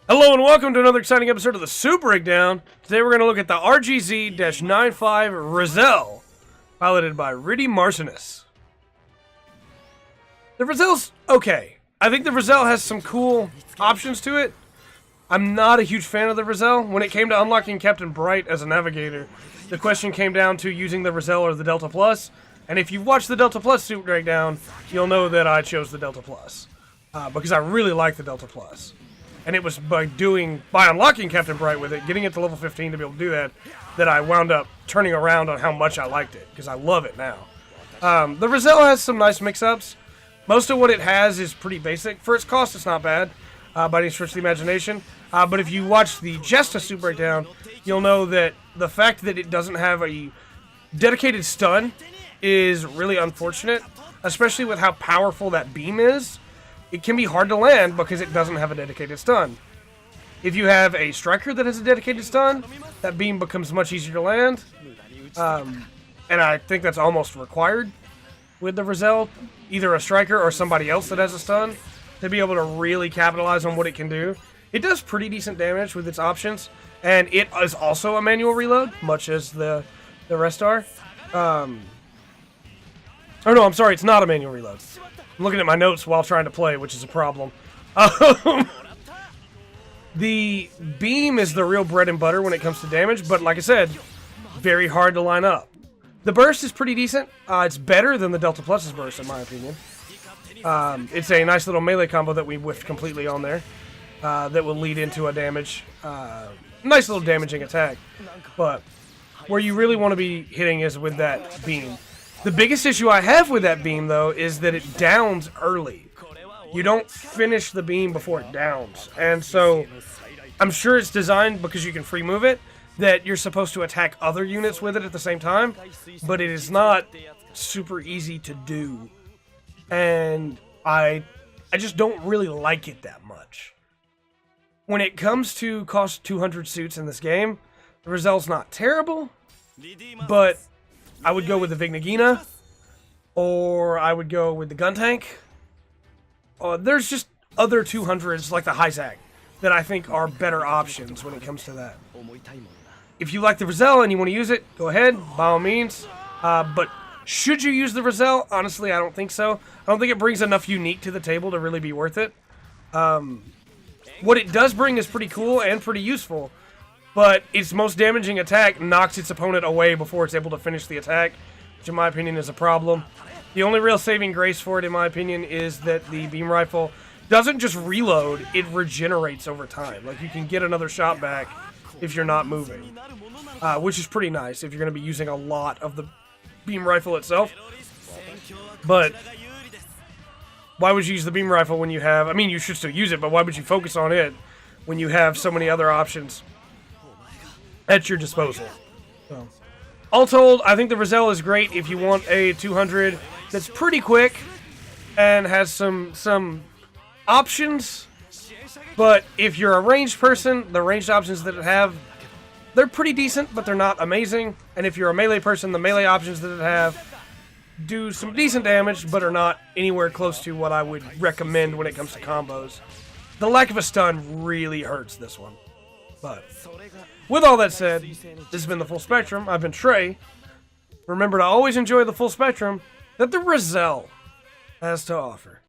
Hello and welcome to another exciting episode of the Super Breakdown. Today we're going to look at the RGZ-95 ReZEL, piloted by Riddy Marcinus. The ReZEL's okay. I think the ReZEL has some cool options to it. I'm not a huge fan of the ReZEL. When it came to unlocking Captain Bright as a navigator, the question came down to using the ReZEL or the Delta Plus. And if you've watched the Delta Plus Super Breakdown, you'll know that I chose the Delta Plus. Because I really like the Delta Plus. And it was by unlocking Captain Bright with it, getting it to level 15 to be able to do that, that I wound up turning around on how much I liked it, because I love it now. The ReZEL has some nice mix-ups. Most of what it has is pretty basic. For its cost, it's not bad, by any stretch of the imagination. But if you watch the Jesta Super Breakdown, you'll know that the fact that it doesn't have a dedicated stun is really unfortunate, especially with how powerful that beam is. It can be hard to land because it doesn't have a dedicated stun. If you have a striker that has a dedicated stun, that beam becomes much easier to land. And I think that's almost required with the ReZEL. Either a striker or somebody else that has a stun to be able to really capitalize on what it can do. It does pretty decent damage with its options. And it is also a manual reload, much as the rest are. Oh no, I'm sorry, it's not a manual reload. I'm looking at my notes while trying to play, which is a problem. The beam is the real bread and butter when it comes to damage, but like I said, very hard to line up. The burst is pretty decent. It's better than the Delta Plus's burst, in my opinion. It's a nice little melee combo that we whiffed completely on there. That will lead into a damage. Nice little damaging attack. But where you really want to be hitting is with that beam. The biggest issue I have with that beam, though, is that it downs early. You don't finish the beam before it downs. And so, I'm sure it's designed, because you can free move it, that you're supposed to attack other units with it at the same time. But it is not super easy to do. And I just don't really like it that much. When it comes to cost 200 suits in this game, the ReZEL's not terrible, but I would go with the Vignagina, or I would go with the Guntank. There's just other 200s, like the Hyzak, that I think are better options when it comes to that. If you like the ReZEL and you want to use it, go ahead, by all means. But should you use the ReZEL? Honestly, I don't think so. I don't think it brings enough unique to the table to really be worth it. What it does bring is pretty cool and pretty useful. But its most damaging attack knocks its opponent away before it's able to finish the attack, which in my opinion is a problem. The only real saving grace for it, in my opinion, is that the beam rifle doesn't just reload, it regenerates over time. Like, you can get another shot back if you're not moving, which is pretty nice if you're going to be using a lot of the beam rifle itself. But why would you use the beam rifle when you have... I mean, you should still use it, but why would you focus on it when you have so many other options at your disposal? So, all told, I think the ReZEL is great if you want a 200 that's pretty quick and has some options. But if you're a ranged person, the ranged options that it have, they're pretty decent, but they're not amazing. And if you're a melee person, the melee options that it have do some decent damage, but are not anywhere close to what I would recommend when it comes to combos. The lack of a stun really hurts this one. But with all that said, this has been the Full Spectrum. I've been Trey. Remember to always enjoy the full spectrum that the ReZEL has to offer.